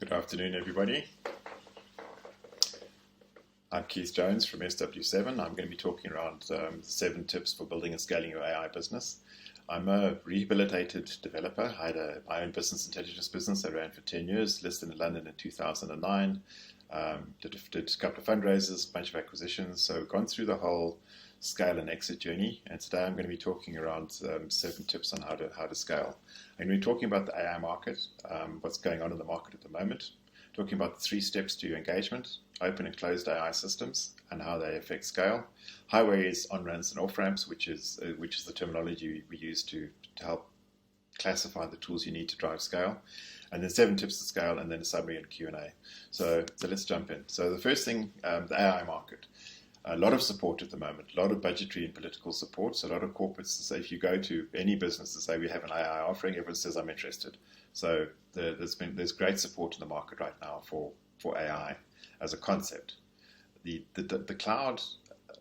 Good afternoon, everybody. I'm Keith Jones from SW7. I'm going to be talking around 7 tips for building and scaling your AI business. I'm a rehabilitated developer. I had my own business intelligence business I ran for 10 years, listed in London in 2009. Did a couple of fundraisers, a bunch of acquisitions, so gone through the whole scale and exit journey. And today I'm going to be talking around 7 tips on how to scale. I'm going to be talking about the AI market, what's going on in the market at the moment, talking about the 3 steps to engagement, open and closed AI systems, and how they affect scale. Highways, on-ramps, and off-ramps, which is the terminology we use to help classify the tools you need to drive scale. And then 7 tips to scale, and then a summary and Q&A. So let's jump in. So the first thing, the AI market. A lot of support at the moment, a lot of budgetary and political support. So a lot of corporates say, if you go to any business to say we have an AI offering, everyone says I'm interested. So there's great support in the market right now for AI as a concept. The cloud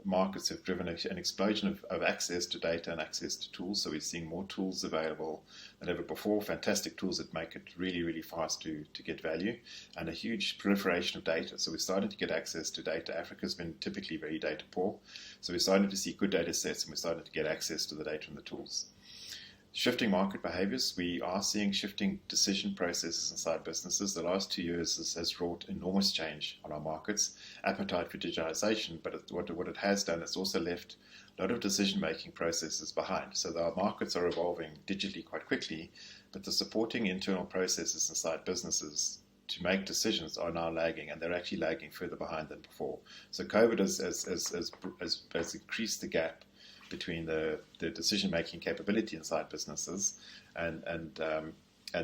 markets have driven an explosion of access to data and access to tools. So we're seeing more tools available than ever before, fantastic tools that make it really, really fast to get value, and a huge proliferation of data. So we're starting to get access to data. Africa's been typically very data poor. So we're starting to see good data sets, and we're starting to get access to the data and the tools. Shifting market behaviors, we are seeing shifting decision processes inside businesses. The last 2 years has wrought enormous change on our markets, appetite for digitalization, but what it has done, it's also left a lot of decision-making processes behind. So our markets are evolving digitally quite quickly, but the supporting internal processes inside businesses to make decisions are now lagging, and they're actually lagging further behind than before. So COVID has increased the gap between the decision-making capability inside businesses and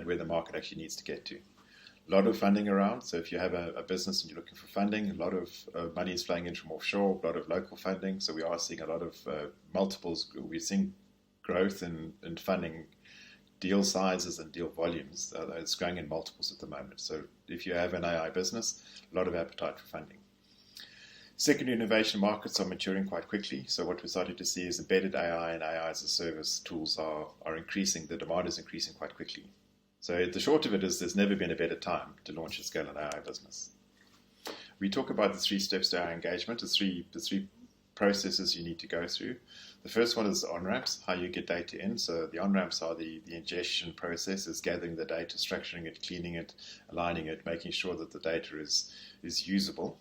where the market actually needs to get to. A lot of funding around. So if you have a business and you're looking for funding, a lot of money is flowing in from offshore, a lot of local funding. So we are seeing a lot of multiples. We're seeing growth in funding deal sizes and deal volumes. It's growing in multiples at the moment. So if you have an AI business, a lot of appetite for funding. Secondary innovation markets are maturing quite quickly. So what we're starting to see is embedded AI and AI as a service tools are increasing. The demand is increasing quite quickly. So the short of it is there's never been a better time to launch a scale an AI business. We talk about the 3 steps to AI engagement, the three processes you need to go through. The first one is on-ramps, how you get data in. So the on-ramps are the ingestion processes, gathering the data, structuring it, cleaning it, aligning it, making sure that the data is usable.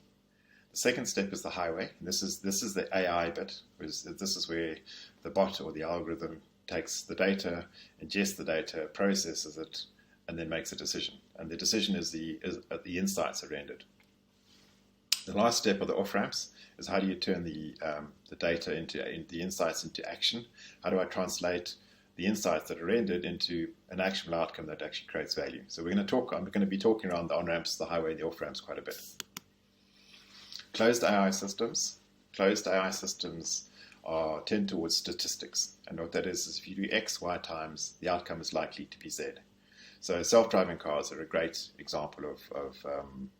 The second step is the highway. And this is the AI bit. This is where the bot or the algorithm takes the data, ingests the data, processes it, and then makes a decision. And the decision is the insights are rendered. The last step of the off-ramps is how do you turn the data into the insights into action? How do I translate the insights that are rendered into an actionable outcome that actually creates value? So I'm going to be talking around the on-ramps, the highway, and the off-ramps quite a bit. Closed AI systems. Closed AI systems tend towards statistics. And what that is if you do X, Y times, the outcome is likely to be Z. So self-driving cars are a great example of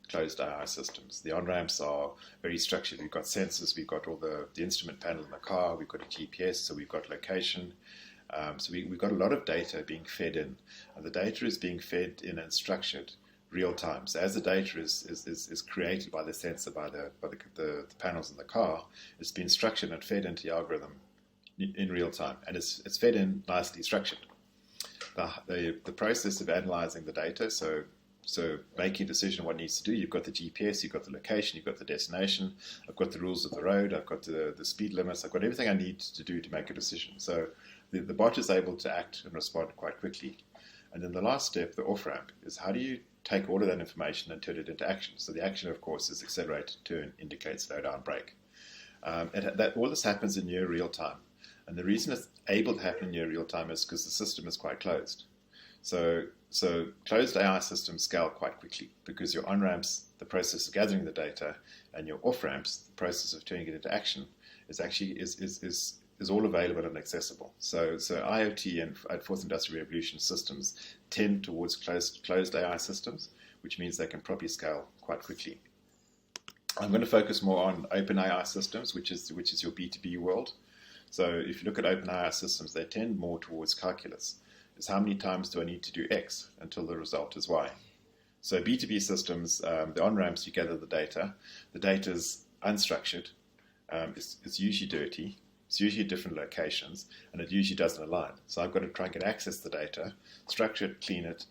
closed AI systems. The on-ramps are very structured. We've got sensors, we've got all the instrument panel in the car, we've got a GPS, so we've got location. So we've got a lot of data being fed in. And the data is being fed in and structured real time. So as the data is created by the sensor, by the panels in the car, it's been structured and fed into the algorithm in real time, and it's fed in nicely structured. The process of analyzing the data, so making a decision on what it needs to do. You've got the GPS, you've got the location, you've got the destination. I've got the rules of the road. I've got the speed limits. I've got everything I need to do to make a decision. So the bot is able to act and respond quite quickly. And then the last step, the off-ramp, is how do you take all of that information and turn it into action? So the action, of course, is accelerate, turn, indicate, slow down, brake. All this happens in near real time. And the reason it's able to happen in near real time is because the system is quite closed. So closed AI systems scale quite quickly because your on-ramps, the process of gathering the data, and your off-ramps, the process of turning it into action, is actually is all available and accessible. So IoT and Fourth Industrial Revolution systems tend towards closed AI systems, which means they can probably scale quite quickly. I'm going to focus more on open AI systems, which is your B2B world. So if you look at open AI systems, they tend more towards calculus. Is how many times do I need to do X until the result is Y? So B2B systems, the on-ramps, you gather the data. The data is unstructured. It's usually dirty. It's usually at different locations, and it usually doesn't align. So I've got to try and get access to the data, structure it, clean it,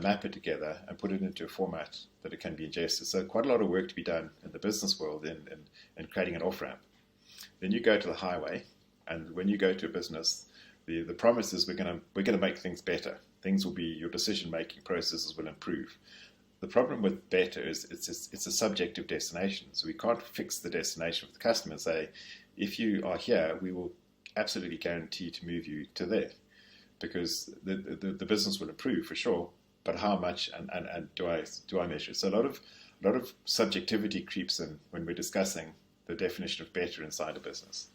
map it together, and put it into a format that it can be ingested. So quite a lot of work to be done in the business world in creating an off-ramp. Then you go to the highway, and when you go to a business, the promise is we're going to make things better. Things will be, your decision-making processes will improve. The problem with better is it's a subjective destination. So we can't fix the destination with the customer and say, if you are here, we will absolutely guarantee to move you to there, because the business will improve for sure. But how much and do I measure? So a lot of subjectivity creeps in when we're discussing the definition of better inside a business.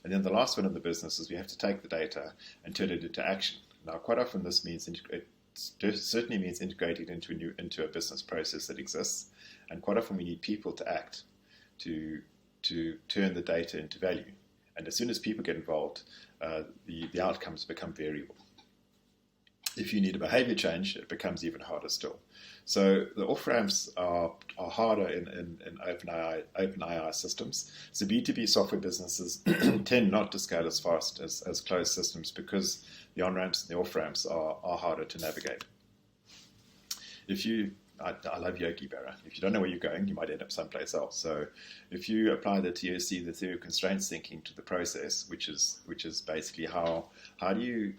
And then the last one in the business is we have to take the data and turn it into action. Now, quite often this means it certainly means integrating into a business process that exists, and quite often we need people to act to turn the data into value. And as soon as people get involved, the outcomes become variable. If you need a behavior change, it becomes even harder still. So the off-ramps are harder in OpenAI systems. So B2B software businesses tend not to scale as fast as closed systems because the on-ramps and the off-ramps are harder to navigate. I love Yogi Berra. If you don't know where you're going, you might end up someplace else. So if you apply the TOC, the theory of constraints thinking, to the process, which is basically how do you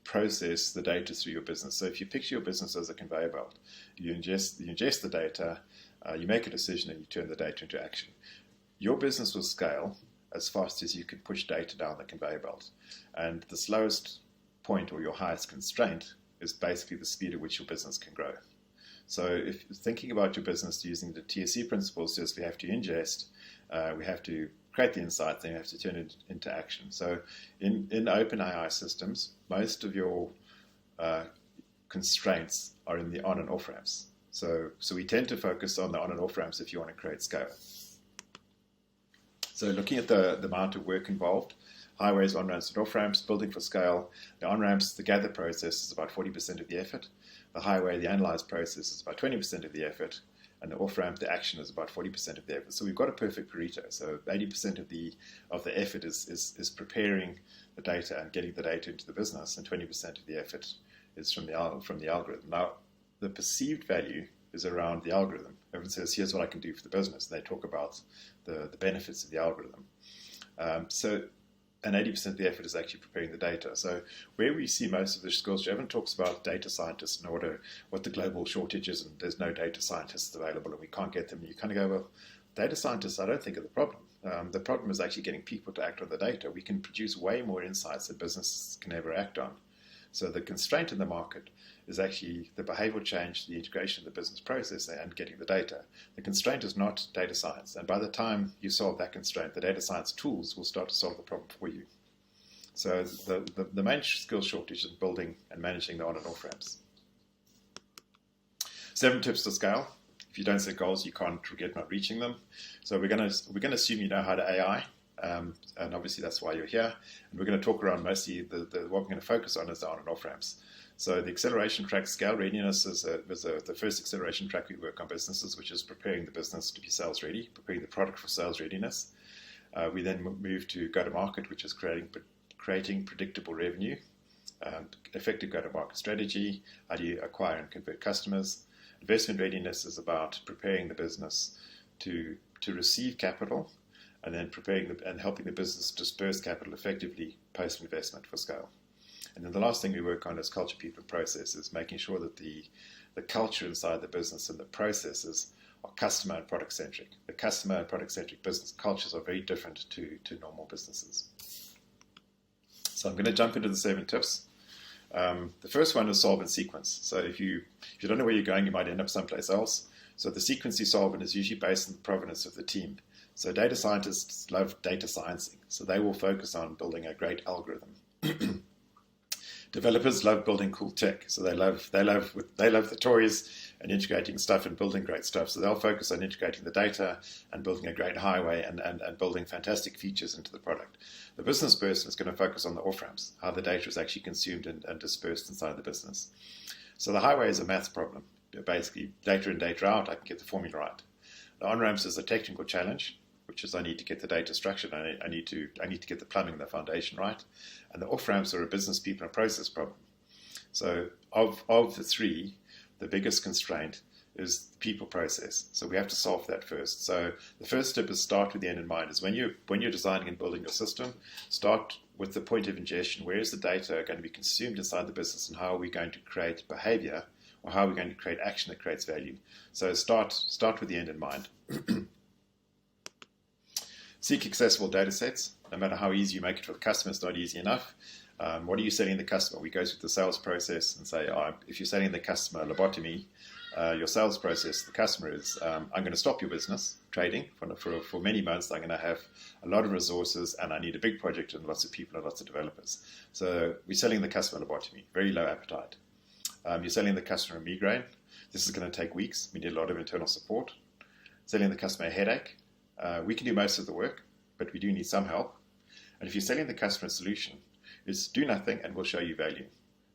process the data through your business. So if you picture your business as a conveyor belt, you ingest the data, you make a decision, and you turn the data into action. Your business will scale as fast as you can push data down the conveyor belt. And the slowest point, or your highest constraint, is basically the speed at which your business can grow. So if thinking about your business using the TSC principles, says we have to ingest, we have to create the insights, then you have to turn it into action. So in OpenAI systems, most of your constraints are in the on and off ramps. So we tend to focus on the on and off ramps if you want to create scale. So looking at the amount of work involved, highways, on-ramps, and off-ramps, building for scale. The on-ramps, the gather process is about 40% of the effort. The highway, the analyze process is about 20% of the effort. And the off-ramp, the action, is about 40% of the effort. So we've got a perfect Pareto. So 80% of the effort is preparing the data and getting the data into the business, and 20% of the effort is from the algorithm. Now, the perceived value is around the algorithm. Everyone says, here's what I can do for the business. And they talk about the benefits of the algorithm. And 80% of the effort is actually preparing the data. So where we see most of the skills, everyone talks about data scientists in order what the global shortage is, and there's no data scientists available and we can't get them. And you kind of go, well, data scientists, I don't think, are the problem. The problem is actually getting people to act on the data. We can produce way more insights that businesses can ever act on. So the constraint in the market is actually the behavioral change, the integration of the business process, and getting the data. The constraint is not data science. And by the time you solve that constraint, the data science tools will start to solve the problem for you. So the main skill shortage is building and managing the on and off ramps. 7 tips to scale. If you don't set goals, you can't regret not reaching them. So we're going to assume you know how to AI. And obviously that's why you're here. And we're going to talk around mostly what we're going to focus on is the on and off ramps. So the acceleration track, scale readiness, was the first acceleration track we work on businesses, which is preparing the business to be sales ready, preparing the product for sales readiness. We then move to go-to-market, which is creating predictable revenue, effective go-to-market strategy, how do you acquire and convert customers. Investment readiness is about preparing the business to receive capital, and then preparing and helping the business disperse capital effectively post-investment for scale. And then the last thing we work on is culture, people, and processes, making sure that the culture inside the business and the processes are customer and product-centric. The customer and product-centric business cultures are very different to normal businesses. So I'm going to jump into the 7 tips. The first one is solve in sequence. So if you don't know where you're going, you might end up someplace else. So the sequence you solve in is usually based on the provenance of the team. So data scientists love data sciencing, so they will focus on building a great algorithm. Developers love building cool tech, so they love the toys and integrating stuff and building great stuff. So they'll focus on integrating the data and building a great highway and building fantastic features into the product. The business person is going to focus on the off-ramps, how the data is actually consumed and dispersed inside the business. So the highway is a maths problem. Basically, data in, data out, I can get the formula right. The on-ramps is a technical challenge, which is I need to get the data structured, I need to get the plumbing, the foundation right. And the off-ramps are a business, people, and process problem. So of the three, the biggest constraint is the people process. So we have to solve that first. So the first step is start with the end in mind. Is when you're designing and building your system, start with the point of ingestion. Where is the data going to be consumed inside the business, and how are we going to create behavior, or how are we going to create action that creates value? So start with the end in mind. Seek accessible data sets. No matter how easy you make it for the customer, it's not easy enough. What are you selling the customer? We go through the sales process and say, if you're selling the customer lobotomy, your sales process, the customer is, I'm going to stop your business trading for many months. I'm going to have a lot of resources, and I need a big project and lots of people and lots of developers. So we're selling the customer lobotomy, very low appetite. You're selling the customer a migraine. This is going to take weeks. We need a lot of internal support. Selling the customer a headache. We can do most of the work, but we do need some help. And if you're selling the customer a solution, it's do nothing and we'll show you value.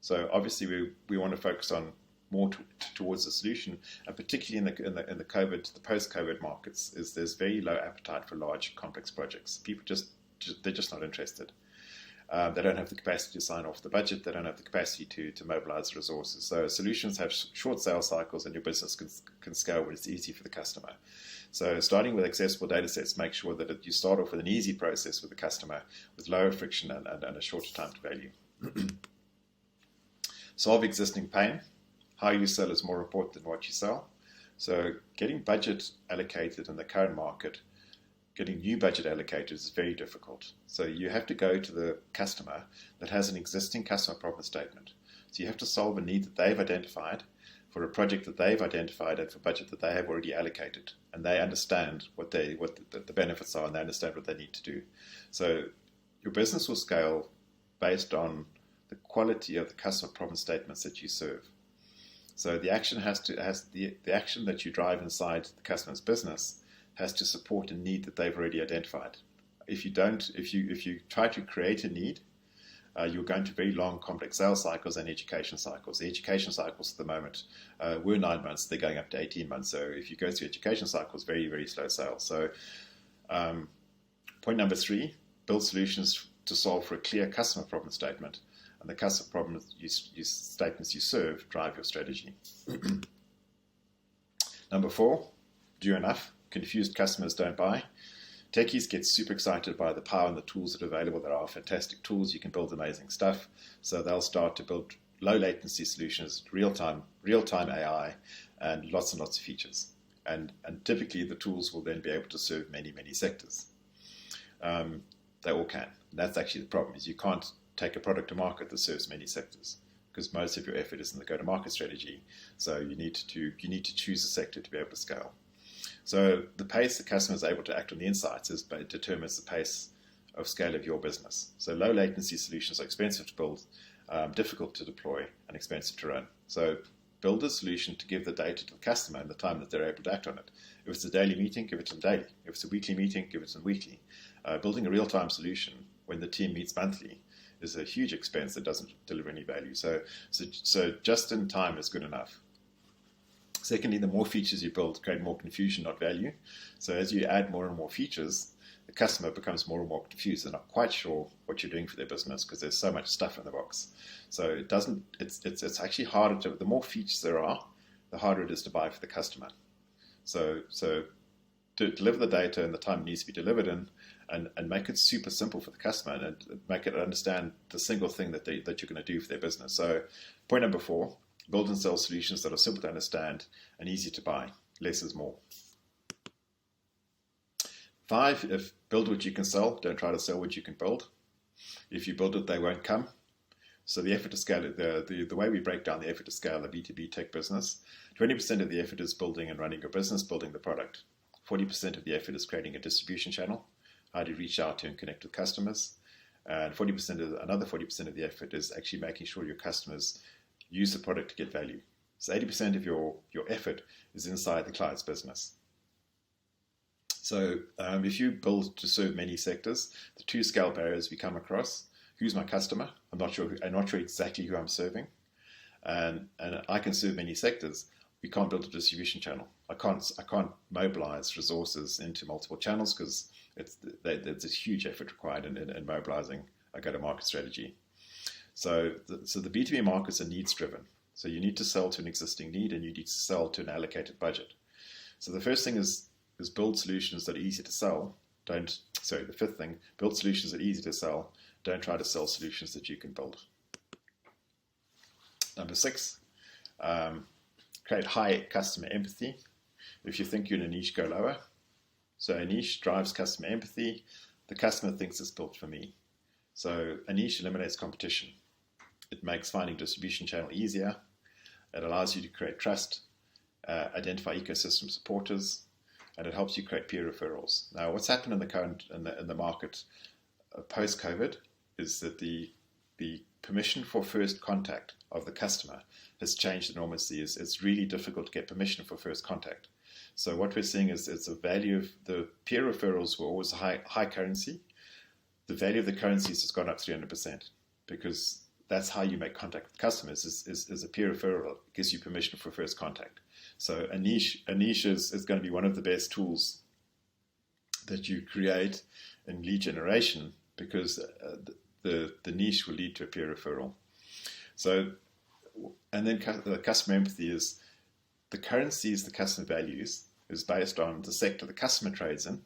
So obviously we want to focus on more towards the solution, and particularly in the post-COVID markets, there's very low appetite for large complex projects. People they're just not interested. They don't have the capacity to sign off the budget. They don't have the capacity to mobilize resources. So solutions have short sales cycles, and your business can scale when it's easy for the customer. So starting with accessible data sets, make sure that you start off with an easy process with the customer, with lower friction and a shorter time to value. Solve existing pain. How you sell is more important than what you sell. So getting budget allocated in the current market, getting new budget allocated is very difficult. So you have to go to the customer that has an existing customer problem statement. So you have to solve a need that they've identified for a project that they've identified and for budget that they have already allocated. And they understand what the benefits are, and they understand what they need to do. So your business will scale based on the quality of the customer problem statements that you serve. So the action the action that you drive inside the customer's business has to support a need that they've already identified. If you try to create a need, you're going to very long, complex sales cycles and education cycles. The education cycles at the moment were 9 months; they're going up to 18 months. So if you go through education cycles, very, very slow sales. So point number 3: build solutions to solve for a clear customer problem statement. And the customer problem statements you serve drive your strategy. Number 4, do enough. Confused customers don't buy. Techies get super excited by the power and the tools that are available. There are fantastic tools. You can build amazing stuff. So they'll start to build low latency solutions, real-time AI, and lots of features. And typically the tools will then be able to serve many, many sectors. They all can. And that's actually the problem, is you can't take a product to market that serves many sectors, because most of your effort is in the go-to-market strategy. So you need to choose a sector to be able to scale. So the pace the customer is able to act on the insights determines the pace of scale of your business. So low latency solutions are expensive to build, difficult to deploy, and expensive to run. So build a solution to give the data to the customer in the time that they're able to act on it. If it's a daily meeting, give it to them daily. If it's a weekly meeting, give it to them weekly. Building a real-time solution when the team meets monthly is a huge expense that doesn't deliver any value. So just in time is good enough. Secondly, the more features you build create more confusion, not value. So as you add more and more features, the customer becomes more and more confused. They're not quite sure what you're doing for their business because there's so much stuff in the box. So it's actually harder the more features there are, the harder it is to buy for the customer. So to deliver the data in the time it needs to be delivered in, and make it super simple for the customer, and make it understand the single thing that you're going to do for their business. So point number 4, build and sell solutions that are simple to understand and easy to buy. Less is more. 5, build what you can sell. Don't try to sell what you can build. If you build it, they won't come. So the effort to scale it, the way we break down the effort to scale a B2B tech business, 20% of the effort is building and running your business, building the product. 40% of the effort is creating a distribution channel. How do you reach out to and connect with customers? And another 40% of the effort is actually making sure your customers use the product to get value. So 80% of your effort is inside the client's business. So if you build to serve many sectors, the 2 scale barriers we come across: who's my customer? I'm not sure exactly who I'm serving. and I can serve many sectors. We can't build a distribution channel. I can't mobilize resources into multiple channels because there's a huge effort required in mobilizing a go-to-market strategy. So the B2B markets are needs driven. So you need to sell to an existing need, and you need to sell to an allocated budget. So the first thing is build solutions that are easy to sell. The fifth thing, build solutions that are easy to sell. Don't try to sell solutions that you can build. Number 6, create high customer empathy. If you think you're in a niche, go lower. So a niche drives customer empathy. The customer thinks it's built for me. So a niche eliminates competition. It makes finding distribution channel easier. It allows you to create trust, identify ecosystem supporters, and it helps you create peer referrals. Now, what's happened in the market post-COVID is that the permission for first contact of the customer has changed enormously. It's really difficult to get permission for first contact. So what we're seeing is it's a value of the peer referrals were always high currency. The value of the currencies has gone up 300% because that's how you make contact with customers is a peer referral. It gives you permission for first contact. So a niche is going to be one of the best tools that you create in lead generation because the niche will lead to a peer referral. So, and then the customer empathy is the currencies the customer values is based on the sector the customer trades in,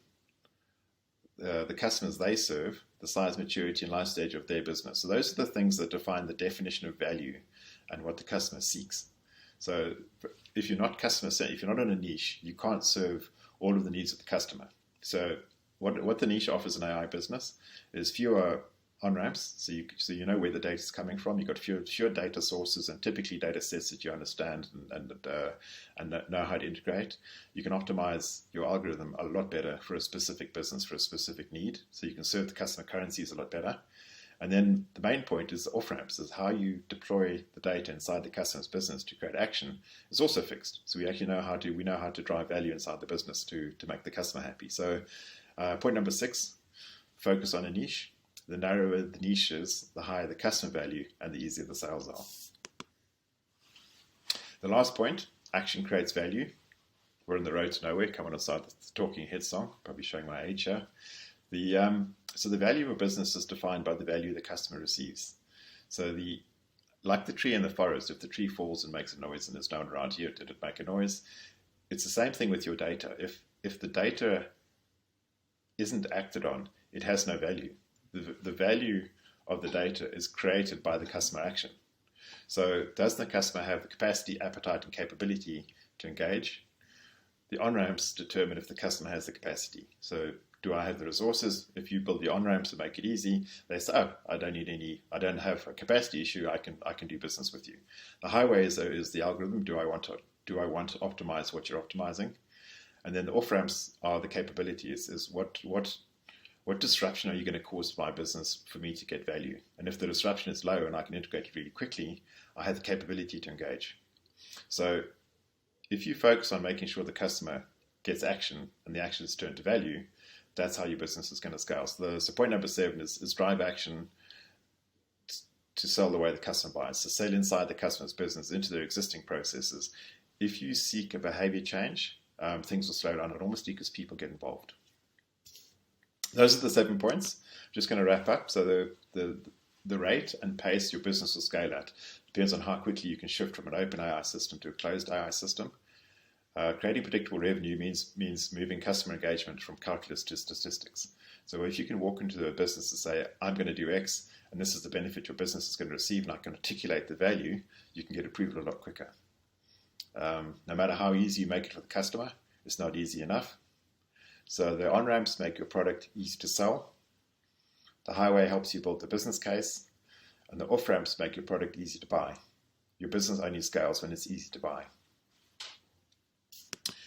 the customers they serve, the size, maturity, and life stage of their business. So those are the things that define the definition of value and what the customer seeks. So if you're not if you're not in a niche, you can't serve all of the needs of the customer. So what the niche offers in AI business is fewer on-ramps, so you know where the data is coming from. You've got fewer data sources and typically data sets that you understand and know how to integrate. You can optimize your algorithm a lot better for a specific business, for a specific need, so you can serve the customer currencies a lot better. And then the main point is off-ramps, is how you deploy the data inside the customer's business to create action is also fixed. So we actually know how to drive value inside the business to make the customer happy. So point number 6, focus on a niche. The narrower the niche is, the higher the customer value and the easier the sales are. The last point, action creates value. We're on the road to nowhere. Come on inside the Talking Head song, probably showing my age here. So the value of a business is defined by the value the customer receives. So like the tree in the forest, if the tree falls and makes a noise and there's no one around here, did it make a noise? It's the same thing with your data. If the data isn't acted on, it has no value. The value of the data is created by the customer action. So does the customer have the capacity, appetite, and capability to engage? The on-ramps determine if the customer has the capacity. So do I have the resources? If you build the on-ramps to make it easy, they say, oh, I don't have a capacity issue, I can do business with you. The highway is the algorithm. Do I want to optimize what you're optimizing? And then the off-ramps are the capabilities, is what disruption are you going to cause to my business for me to get value? And if the disruption is low and I can integrate it really quickly, I have the capability to engage. So if you focus on making sure the customer gets action and the action is turned to value, that's how your business is going to scale. So point number 7 is drive action to sell the way the customer buys. So sell inside the customer's business into their existing processes. If you seek a behavior change, things will slow down enormously because people get involved. Those are the 7 points. I'm just going to wrap up. So the rate and pace your business will scale at depends on how quickly you can shift from an open AI system to a closed AI system. Creating predictable revenue means moving customer engagement from calculus to statistics. So if you can walk into a business and say, I'm going to do X, and this is the benefit your business is going to receive, and I can articulate the value, you can get approval a lot quicker. No matter how easy you make it for the customer, it's not easy enough. So the on-ramps make your product easy to sell. The highway helps you build the business case. And the off-ramps make your product easy to buy. Your business only scales when it's easy to buy.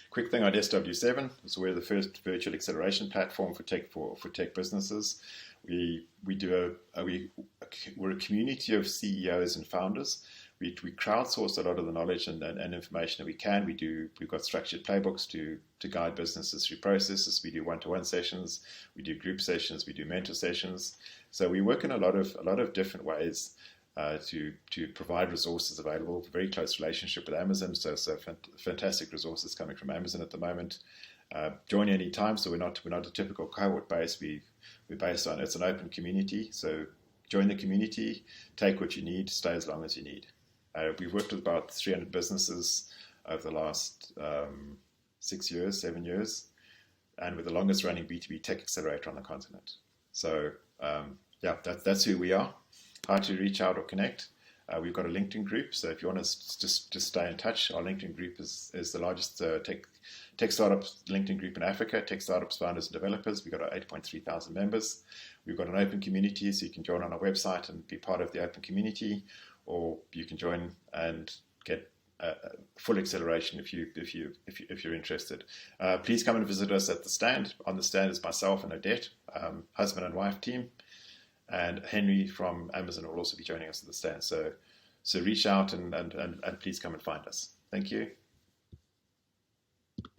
Quick thing on SW7 is we're the first virtual acceleration platform for tech businesses. We're a community of CEOs and founders. We crowdsource a lot of the knowledge and information that we can. We've got structured playbooks to guide businesses through processes. We do one-to-one sessions. We do group sessions. We do mentor sessions. So we work in a lot of different ways to provide resources available. Very close relationship with Amazon, so fantastic resources coming from Amazon at the moment. Join any time, so we're not a typical cohort base. We're based on, it's an open community, so join the community, take what you need, stay as long as you need. We've worked with about 300 businesses over the last 7 years, and we're the longest running B2B tech accelerator on the continent. So yeah, that's who we are. How to reach out or connect. We've got a LinkedIn group, so if you want to just stay in touch, our LinkedIn group is the largest tech startups LinkedIn group in Africa, tech startups, founders and developers. We've got 8.3 thousand members. We've got an open community, so you can join on our website and be part of the open community, or you can join and get full acceleration if you're interested. Please come and visit us at the stand. On the stand is myself and Odette, husband and wife team. And Henry from Amazon will also be joining us at the stand. So reach out and please come and find us. Thank you.